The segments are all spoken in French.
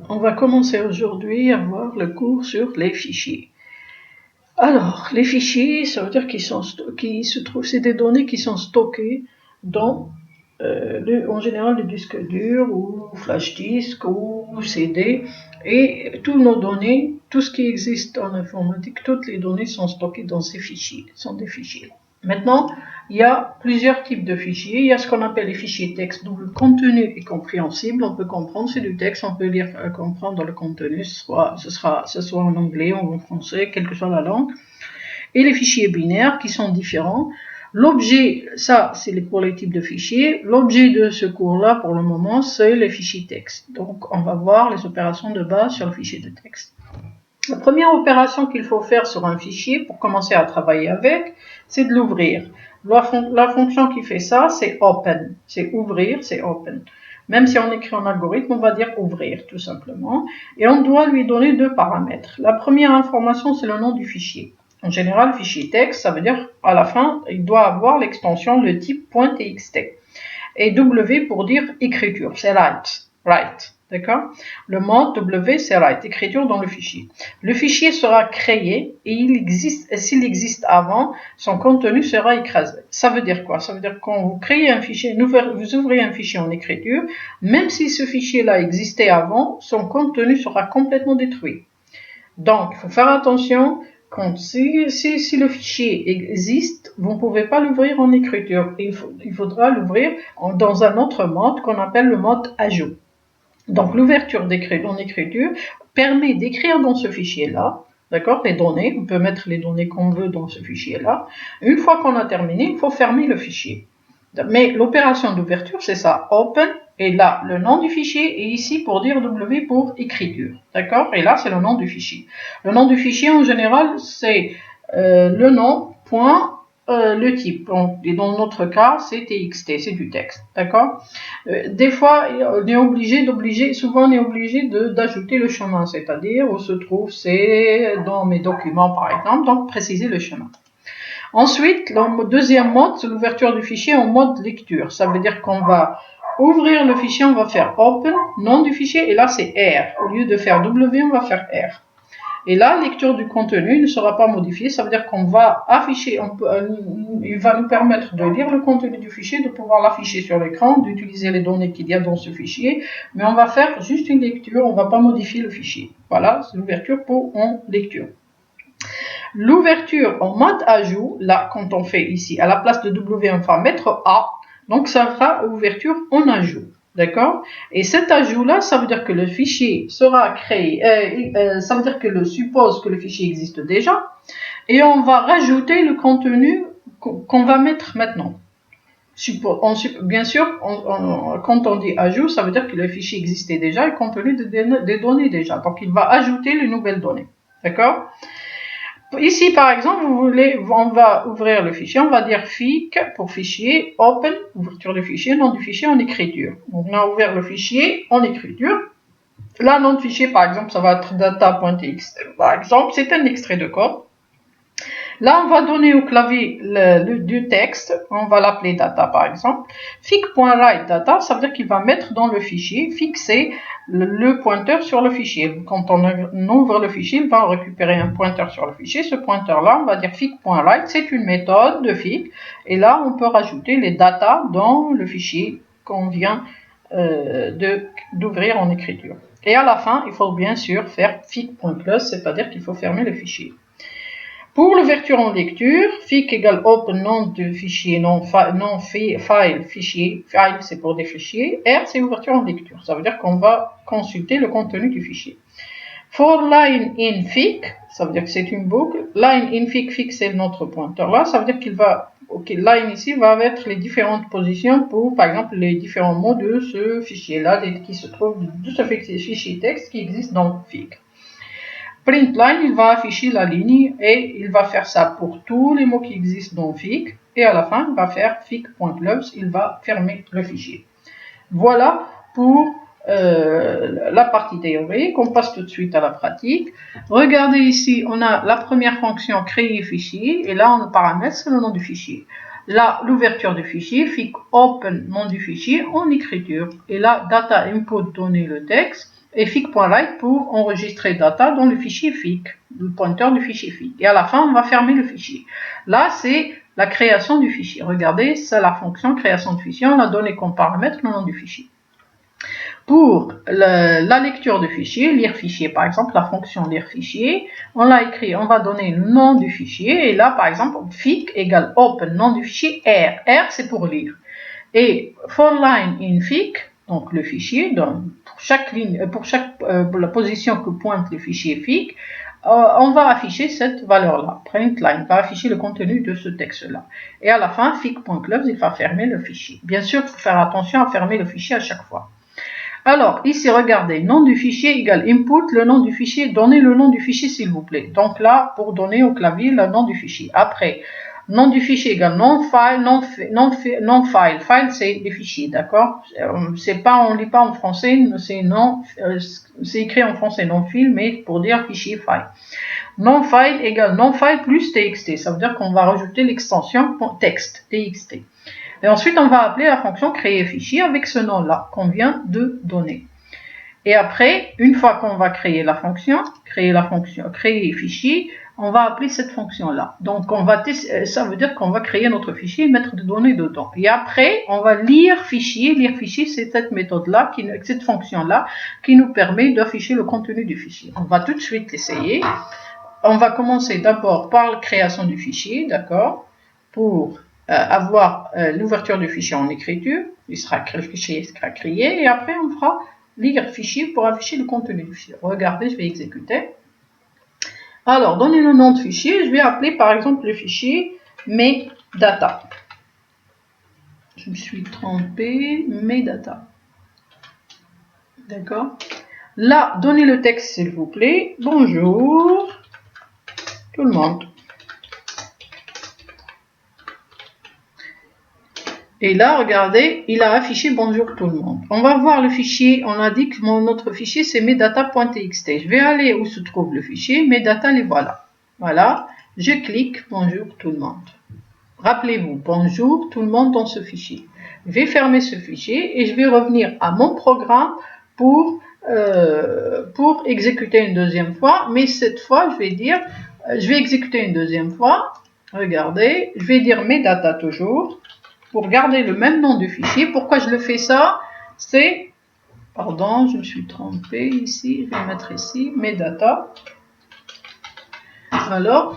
On va commencer aujourd'hui à voir le cours sur les fichiers. Alors, les fichiers, ça veut dire c'est des données qui sont stockées dans, en général, le disque dur ou flash disk ou CD. Et toutes nos données, tout ce qui existe en informatique, toutes les données sont stockées dans ces fichiers, sont des fichiers. Maintenant, il y a plusieurs types de fichiers. Il y a ce qu'on appelle les fichiers texte, dont le contenu est compréhensible. On peut comprendre, c'est du texte, on peut lire, comprendre le contenu, ce soit en anglais ou en français, quelle que soit la langue. Et les fichiers binaires qui sont différents. L'objet, ça c'est pour les types de fichiers. L'objet de ce cours-là, pour le moment, c'est les fichiers texte. Donc, on va voir les opérations de base sur le fichier de texte. La première opération qu'il faut faire sur un fichier pour commencer à travailler avec, c'est de l'ouvrir. La fonction qui fait ça, c'est open. C'est ouvrir, c'est open. Même si on écrit en algorithme, on va dire ouvrir, tout simplement. Et on doit lui donner deux paramètres. La première information, c'est le nom du fichier. En général, fichier texte, ça veut dire, à la fin, il doit avoir l'extension, le type .txt. Et W pour dire écriture, c'est write. D'accord? Le mode W, c'est write, écriture dans le fichier. Le fichier sera créé et s'il existe avant, son contenu sera écrasé. Ça veut dire quoi? Ça veut dire que quand vous créez un fichier, vous ouvrez un fichier en écriture, même si ce fichier-là existait avant, son contenu sera complètement détruit. Donc, il faut faire attention. Si le fichier existe, vous ne pouvez pas l'ouvrir en écriture. Il faudra l'ouvrir dans un autre mode qu'on appelle le mode ajout. Donc, l'ouverture en écriture permet d'écrire dans ce fichier-là, d'accord, les données. On peut mettre les données qu'on veut dans ce fichier-là. Une fois qu'on a terminé, il faut fermer le fichier. Mais l'opération d'ouverture, c'est ça, open, et là, le nom du fichier, et ici, pour dire W pour écriture, d'accord? Et là, c'est le nom du fichier. Le nom du fichier, en général, c'est le nom, point, le type. Et dans notre cas, c'est TXT, c'est du texte, d'accord? Des fois, on est obligé, souvent on est obligé d'ajouter le chemin, c'est-à-dire où se trouve, c'est dans mes documents, par exemple, donc préciser le chemin. Ensuite, le deuxième mode, c'est l'ouverture du fichier en mode lecture. Ça veut dire qu'on va ouvrir le fichier, on va faire open, nom du fichier, et là c'est R. Au lieu de faire W, on va faire R. Et là, lecture du contenu ne sera pas modifiée. Ça veut dire qu'on va afficher, il va nous permettre de lire le contenu du fichier, de pouvoir l'afficher sur l'écran, d'utiliser les données qu'il y a dans ce fichier. Mais on va faire juste une lecture, on ne va pas modifier le fichier. Voilà, c'est l'ouverture en lecture. L'ouverture en mode ajout, là, quand on fait ici, à la place de W, on va mettre A. Donc, ça fera ouverture en ajout. D'accord? Et cet ajout-là, ça veut dire que le fichier sera créé, ça veut dire que suppose que le fichier existe déjà, et on va rajouter le contenu qu'on va mettre maintenant. Bien sûr, quand on dit ajout, ça veut dire que le fichier existait déjà et contenu des données déjà. Donc, il va ajouter les nouvelles données. D'accord? Ici, par exemple, on va ouvrir le fichier, on va dire fic pour fichier, open, ouverture du fichier, nom du fichier en écriture. Donc, on a ouvert le fichier en écriture. Là, nom de fichier, par exemple, ça va être data.txt. Par exemple, c'est un extrait de code. Là, on va donner au clavier du texte, on va l'appeler data par exemple. Fic.writeData, ça veut dire qu'il va mettre dans le fichier, fixer le pointeur sur le fichier. Quand on ouvre le fichier, il va récupérer un pointeur sur le fichier. Ce pointeur-là, on va dire fic.write, c'est une méthode de fic. Et là, on peut rajouter les data dans le fichier qu'on vient d'ouvrir en écriture. Et à la fin, il faut bien sûr faire fic.close, c'est-à-dire qu'il faut fermer le fichier. Pour l'ouverture en lecture, fic égale open, nom de fichier, file, fichier. File, c'est pour des fichiers. R, c'est ouverture en lecture. Ça veut dire qu'on va consulter le contenu du fichier. For line in fic, ça veut dire que c'est une boucle. Line in fic, c'est notre pointeur là. Ça veut dire qu'il va, line ici va mettre les différentes positions pour, par exemple, les différents mots de ce fichier-là, qui se trouve de ce fichier texte qui existe dans fic. Printline, il va afficher la ligne et il va faire ça pour tous les mots qui existent dans fic. Et à la fin, il va faire fic.close, il va fermer le fichier. Voilà pour la partie théorique. On passe tout de suite à la pratique. Regardez ici, on a la première fonction créer fichier. Et là, on paramètre le nom du fichier. Là, l'ouverture du fichier, fic open, nom du fichier en écriture. Et là, data input, donner le texte. et fic.write pour enregistrer data dans le fichier fic, le pointeur du fichier fic. Et à la fin, on va fermer le fichier. Là, c'est la création du fichier. Regardez, c'est la fonction création de fichier. On a donné comme paramètre le nom du fichier. Pour la lecture du fichier, lire fichier, par exemple, la fonction lire fichier, on l'a écrit, on va donner le nom du fichier. Et là, par exemple, fic égale open, nom du fichier R. R, c'est pour lire. Et for line in fic, donc le fichier, donc pour chaque ligne, pour la position que pointe le fichier fic, on va afficher cette valeur-là. Print line va afficher le contenu de ce texte-là. Et à la fin, fic.close, il va fermer le fichier. Bien sûr, il faut faire attention à fermer le fichier à chaque fois. Alors, ici, regardez, nom du fichier égale input, le nom du fichier, donnez le nom du fichier s'il vous plaît. Donc là, pour donner au clavier le nom du fichier. Après, nom du fichier égale non-file. File, c'est les fichiers, d'accord? C'est pas, on lit pas en français, c'est écrit en français non-file, mais pour dire fichier file. Non-file égale non-file plus txt. Ça veut dire qu'on va rajouter l'extension texte, txt. Et ensuite, on va appeler la fonction créer fichier avec ce nom-là qu'on vient de donner. Et après, une fois qu'on va créer la fonction, créer fichier, on va appeler cette fonction-là. Donc, ça veut dire qu'on va créer notre fichier et mettre des données dedans. Et après, on va lire fichier. Lire fichier, c'est cette méthode-là, cette fonction-là, qui nous permet d'afficher le contenu du fichier. On va tout de suite l'essayer. On va commencer d'abord par la création du fichier, d'accord, pour avoir l'ouverture du fichier en écriture, le fichier sera créé, et après on fera lire fichier pour afficher le contenu du fichier. Regardez, je vais exécuter. Alors, donnez le nom de fichier, je vais appeler par exemple le fichier mes-data. Je me suis trompée, mes-data. D'accord. Là, donnez le texte s'il vous plaît. Bonjour tout le monde. Et là, regardez, il a affiché bonjour tout le monde. On va voir le fichier, on a dit que notre fichier c'est medata.txt. Je vais aller où se trouve le fichier, medata, les voilà. Voilà, je clique bonjour tout le monde. Rappelez-vous, bonjour tout le monde dans ce fichier. Je vais fermer ce fichier et je vais revenir à mon programme pour exécuter une deuxième fois. Mais cette fois, je vais exécuter une deuxième fois. Regardez, je vais dire medata toujours. Pour garder le même nom du fichier. Pourquoi je le fais ça? C'est, pardon, je me suis trompée ici, je vais mettre ici, medata. Alors,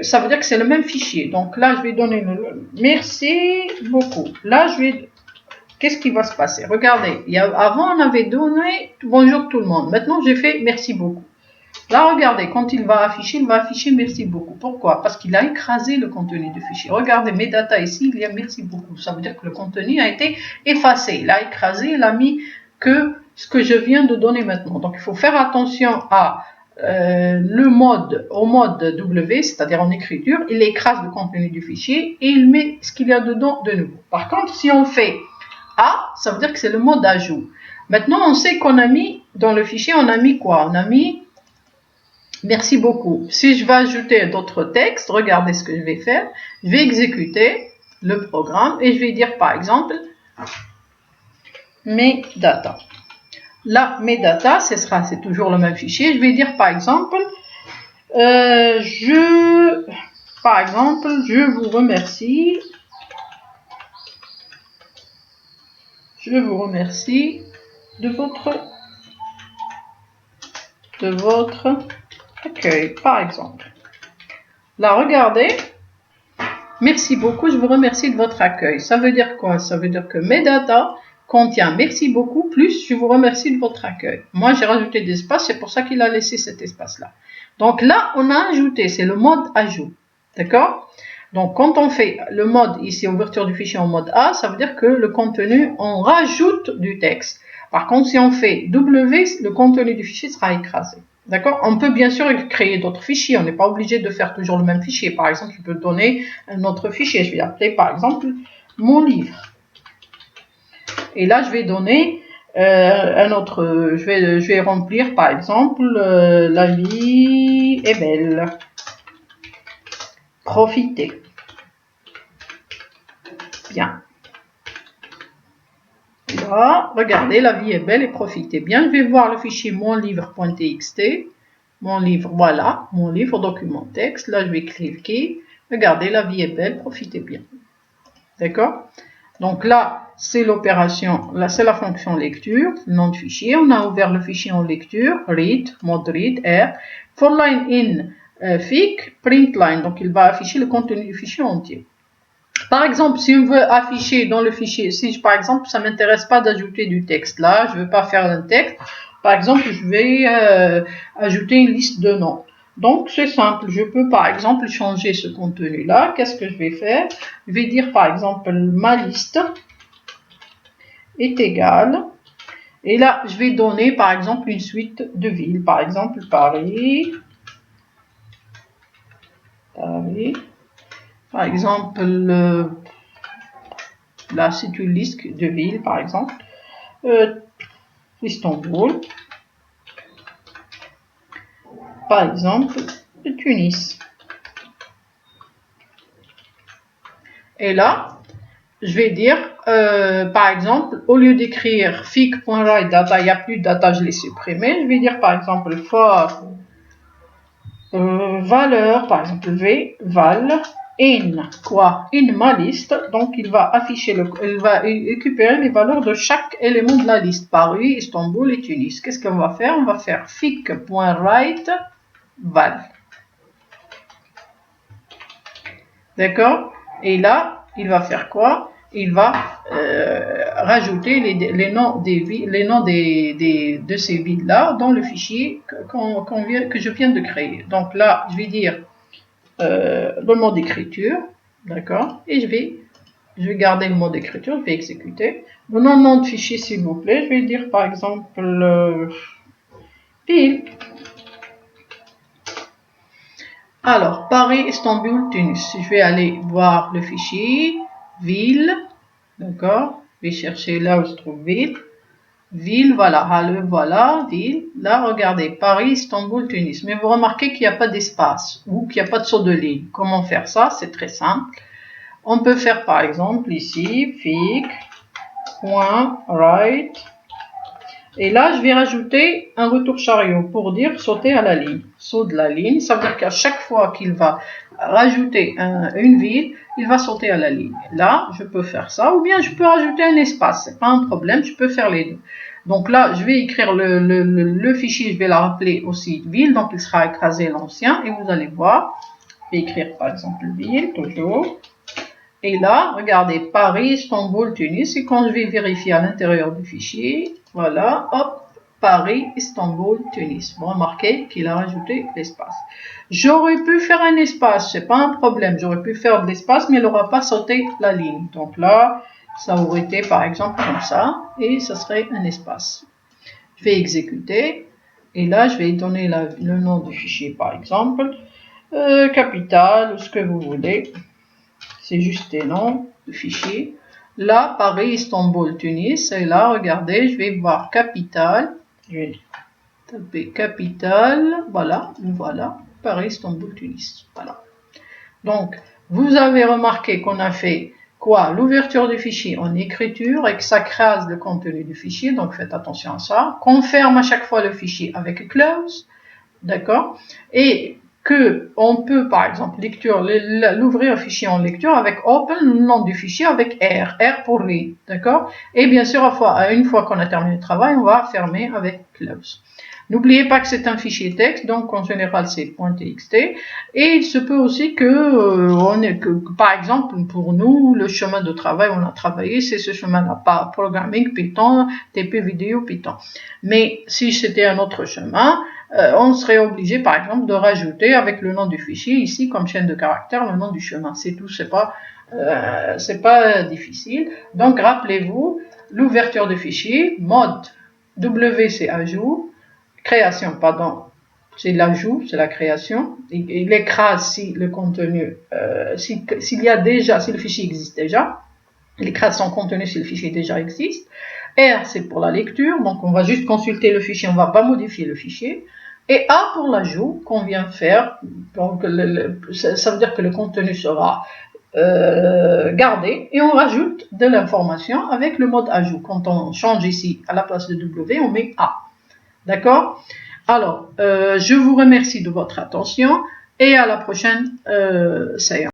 ça veut dire que c'est le même fichier. Donc là, je vais donner merci beaucoup. Là, qu'est-ce qui va se passer? Regardez, avant, on avait donné bonjour tout le monde. Maintenant, j'ai fait merci beaucoup. Là, regardez, quand il va afficher merci beaucoup. Pourquoi? Parce qu'il a écrasé le contenu du fichier. Regardez, mes data ici, il y a merci beaucoup. Ça veut dire que le contenu a été effacé. Il a écrasé, il a mis que ce que je viens de donner maintenant. Donc, il faut faire attention à au mode W, c'est-à-dire en écriture. Il écrase le contenu du fichier et il met ce qu'il y a dedans de nouveau. Par contre, si on fait A, ça veut dire que c'est le mode ajout. Maintenant, on sait qu'on a mis, dans le fichier, on a mis quoi? On a mis merci beaucoup. Si je vais ajouter d'autres textes, regardez ce que je vais faire. Je vais exécuter le programme et je vais dire par exemple mes data. Là, mes data, c'est toujours le même fichier. Je vais dire par exemple, je vous remercie. Je vous remercie de votre accueil, par exemple. Là, regardez. Merci beaucoup, je vous remercie de votre accueil. Ça veut dire quoi? Ça veut dire que mes data contient merci beaucoup plus je vous remercie de votre accueil. Moi, j'ai rajouté des espaces, c'est pour ça qu'il a laissé cet espace-là. Donc là, on a ajouté, c'est le mode ajout. D'accord? Donc, quand on fait le mode, ici, ouverture du fichier en mode A, ça veut dire que le contenu, on rajoute du texte. Par contre, si on fait W, le contenu du fichier sera écrasé. D'accord? On peut bien sûr créer d'autres fichiers. On n'est pas obligé de faire toujours le même fichier. Par exemple, je peux donner un autre fichier. Je vais appeler, par exemple, mon livre. Et là, je vais donner un autre. Je vais remplir, par exemple, la vie est belle. Profitez. Bien. Voilà, regardez, la vie est belle et profitez bien. Je vais voir le fichier monlivre.txt. Mon livre, voilà, mon livre document texte. Là, je vais cliquer. Regardez, la vie est belle, profitez bien. D'accord? Donc là, c'est l'opération, là, c'est la fonction lecture, le nom de fichier. On a ouvert le fichier en lecture, read, mode read, R. For line in FIC, print line. Donc, il va afficher le contenu du fichier entier. Par exemple, si on veut afficher dans le fichier, si par exemple, ça ne m'intéresse pas d'ajouter du texte, là, je ne veux pas faire un texte. Par exemple, je vais ajouter une liste de noms. Donc, c'est simple. Je peux, par exemple, changer ce contenu-là. Qu'est-ce que je vais faire? Je vais dire, par exemple, ma liste est égale. Et là, je vais donner, par exemple, une suite de villes. Par exemple, Paris. Par exemple, là, c'est une liste de villes, par exemple. Istanbul. Par exemple, Tunis. Et là, je vais dire, par exemple, au lieu d'écrire fic.writeData, il n'y a plus de data, je l'ai supprimé. Je vais dire, par exemple, for valeur, par exemple, v, val, in, quoi? In ma liste. Donc, il va afficher, il va récupérer les valeurs de chaque élément de la liste. Paris, Istanbul et Tunis. Qu'est-ce qu'on va faire? On va faire fic.write val. D'accord? Et là, il va faire quoi? Il va rajouter les noms de ces villes-là dans le fichier que je viens de créer. Donc là, je vais dire le mot d'écriture, d'accord? Et je vais garder le mot d'écriture, je vais exécuter. Le nom de fichier, s'il vous plaît, je vais dire par exemple ville. Alors, Paris, Istanbul, Tunis. Je vais aller voir le fichier, ville, d'accord? Je vais chercher là où se trouve ville. Ville, voilà, voilà, ville. Là, regardez, Paris, Istanbul, Tunis. Mais vous remarquez qu'il n'y a pas d'espace ou qu'il n'y a pas de saut de ligne. Comment faire ça? C'est très simple. On peut faire par exemple ici, fic.write. Et là, je vais rajouter un retour chariot pour dire sauter à la ligne. Saut de la ligne, ça veut dire qu'à chaque fois qu'il va rajouter une ville, il va sauter à la ligne. Là, je peux faire ça, ou bien je peux rajouter un espace. C'est pas un problème, je peux faire les deux. Donc là, je vais écrire le fichier, je vais la rappeler aussi ville, donc il sera écrasé l'ancien, et vous allez voir. Je vais écrire par exemple ville, toujours. Et là, regardez, Paris, Istanbul, Tunis, et quand je vais vérifier à l'intérieur du fichier, voilà, hop, Paris, Istanbul, Tunis. Vous remarquez qu'il a rajouté l'espace. J'aurais pu faire un espace, c'est pas un problème, j'aurais pu faire de l'espace, mais il n'aura pas sauté la ligne. Donc là, ça aurait été par exemple comme ça, et ça serait un espace. Je vais exécuter, et là, je vais donner le nom du fichier par exemple, capitale, ce que vous voulez. C'est juste des noms de fichiers. Là, Paris, Istanbul, Tunis. Et là, regardez, je vais voir capitale. Je vais taper capitale. Voilà, voilà. Paris, Istanbul, Tunis. Voilà. Donc, vous avez remarqué qu'on a fait quoi? L'ouverture du fichier en écriture et que ça crase le contenu du fichier. Donc, faites attention à ça. Qu'on ferme à chaque fois le fichier avec close. D'accord? Et que on peut par exemple l'ouvrir le fichier en lecture avec open, le nom du fichier avec R pour read, d'accord? Et bien sûr une fois qu'on a terminé le travail, on va fermer avec close. N'oubliez pas que c'est un fichier texte, donc en général c'est .txt, et il se peut aussi que par exemple pour nous le chemin de travail on a travaillé c'est ce chemin-là, pas programming Python, TP vidéo Python. Mais si c'était un autre chemin, on serait obligé par exemple de rajouter avec le nom du fichier ici comme chaîne de caractères le nom du chemin. C'est tout, c'est pas difficile. Donc rappelez-vous l'ouverture de fichier, mode W c'est ajout, création pardon c'est l'ajout, c'est la création. Il écrase si le contenu, si le fichier existe déjà. Il écrase son contenu si le fichier déjà existe. R c'est pour la lecture, donc on va juste consulter le fichier, on ne va pas modifier le fichier. Et A pour l'ajout qu'on vient faire, donc ça veut dire que le contenu sera garder et on rajoute de l'information avec le mode ajout. Quand on change ici à la place de W, on met A. D'accord? Alors, je vous remercie de votre attention et à la prochaine séance.